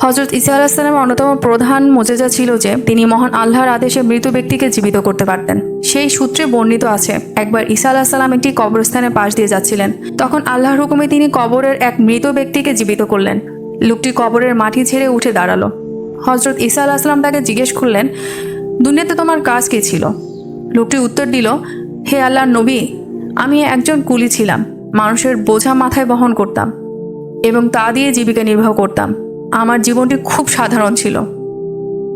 হজরত ঈসা আলাইহিস সালামের অন্যতম প্রধান মোজেজা ছিল যে তিনি মহান আল্লাহর আদেশে মৃত ব্যক্তিকে জীবিত করতে পারতেন। সেই সূত্রে বর্ণিত আছে, একবার ঈসা আলাইহিস সালাম একটি কবরস্থানের পাশ দিয়ে যাচ্ছিলেন। তখন আল্লাহর হুকুমে তিনি কবরের এক মৃত ব্যক্তিকে জীবিত করলেন। লোকটি কবরের মাটি ছেড়ে উঠে দাঁড়ালো। হজরত ঈসা আলাইহিস সালাম তাকে জিজ্ঞেস করলেন, দুনিয়াতে তোমার কাজ কী ছিল? লোকটি উত্তর দিল, হে আল্লাহর নবী, আমি একজন কুলি ছিলাম। মানুষের বোঝা মাথায় বহন করতাম এবং তা দিয়ে জীবিকা নির্বাহ করতাম। আমার জীবনটি খুব সাধারণ ছিল।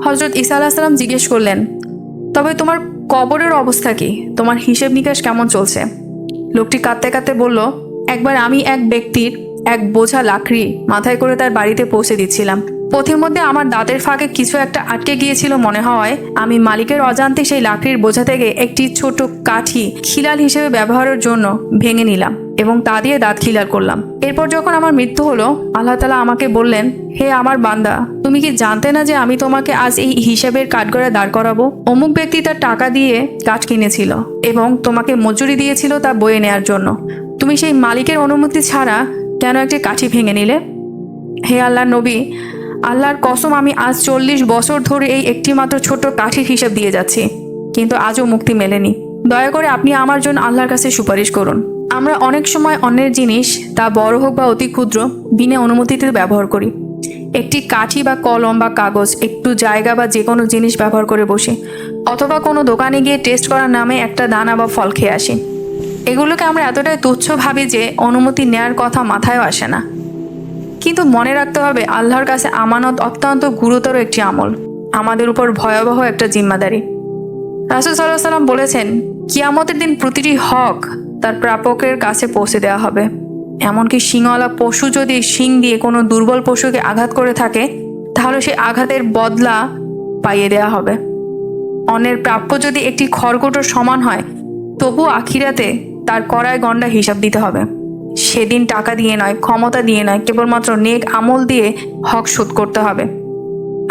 হজরত ঈসা আলাইহিস সালাম জিজ্ঞেস করলেন, তবে তোমার কবরের অবস্থা কি? তোমার হিসেব নিকাশ কেমন চলছে? লোকটি কাঁদতে কাঁদতে বলল, একবার আমি এক ব্যক্তির এক বোঝা লাকড়ি মাথায় করে তার বাড়িতে পৌঁছে দিচ্ছিলাম। পথের মধ্যে আমার দাঁতের ফাঁকে কিছু একটা আটকে গিয়েছিল মনে হওয়ায় আমি মালিকের অজান্তে সেই লাকড়ির বোঝা থেকে একটি ছোট কাঠি খিলাল হিসেবে ব্যবহারের জন্য ভেঙে নিলাম এবং তা দিয়ে দাঁত খিলাল করলাম। এরপর যখন আমার মৃত্যু হলো, আল্লাহ তাআলা আমাকে বললেন, হে আমার বান্দা, তুমি কি জানতে না যে আমি তোমাকে আজ এই হিসাবের কাঠগড়ায় দাঁড় করাবো? অমুক ব্যক্তি তার টাকা দিয়ে কাঠ কিনেছিল এবং তোমাকে মজুরি দিয়েছিল তা বয়ে নেয়ার জন্য। তুমি সেই মালিকের অনুমতি ছাড়া কেন একটি কাঠি ভেঙে নিলে? হে আল্লাহর নবী, আল্লাহর কসম, আমি আজ 40 বছর ধরে এই একটি মাত্র ছোট্ট কাঠির হিসাব দিয়ে যাচ্ছি, কিন্তু আজও মুক্তি মেলেনি। দয়া করে আপনি আমার জন্য আল্লাহর কাছে সুপারিশ করুন। আমরা অনেক সময় অন্যের জিনিস, তা বড় হোক বা অতি ক্ষুদ্র, বিনা অনুমতিতে ব্যবহার করি। একটি কাঠি বা কলম বা কাগজ, একটু জায়গা বা যে কোনো জিনিস ব্যবহার করে বসি, অথবা কোনো দোকানে গিয়ে টেস্ট করার নামে একটা দানা বা ফল খেয়ে আসি। এগুলোকে আমরা এতটাই তুচ্ছ ভাবি যে অনুমতি নেয়ার কথা মাথায়ও আসে না। কিন্তু মনে রাখতে হবে, আল্লাহর কাছে আমানত অত্যন্ত গুরুতর একটি আমল, আমাদের উপর ভয়াবহ একটা জিম্মাদারি। রাসূল সাল্লাল্লাহু আলাইহি ওয়াসাল্লাম বলেছেন, কিয়ামতের দিন প্রতিটি হক তার প্রাপকের কাছে পৌঁছে দেওয়া হবে। এমনকি শিংওয়ালা পশু যদি শিং দিয়ে কোনো দুর্বল পশুকে আঘাত করে থাকে, তাহলে সেই আঘাতের বদলা পাইয়ে দেওয়া হবে। অন্যের প্রাপ্য যদি একটি খড়কুটোর সমান হয়, তবু আখিরাতে তার কড়ায় গণ্ডা হিসাব দিতে হবে। সেদিন টাকা দিয়ে নয়, ক্ষমতা দিয়ে নয়, কেবলমাত্র নেক আমল দিয়ে হক শোধ করতে হবে।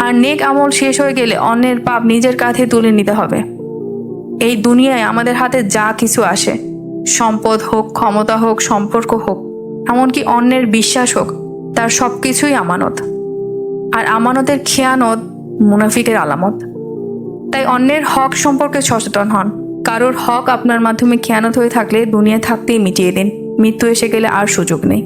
আর নেক আমল শেষ হয়ে গেলে অন্যের পাপ নিজের কাঁধে তুলে নিতে হবে। এই দুনিয়ায় আমাদের হাতে যা কিছু আসে, সম্পদ হোক, ক্ষমতা হোক, সম্পর্ক হোক, এমনকি অন্যের বিশ্বাস হোক, তার সব কিছুই আমানত। আর আমানতের খেয়ানত মুনাফিকের আলামত। তাই অন্যের হক সম্পর্কে সচেতন হন। কারোর হক আপনার মাধ্যমে খেয়ানত হয়ে থাকলে দুনিয়া থাকতেই মিটিয়ে দিন। মৃত্যু এসে গেলে আর সুযোগ নেই।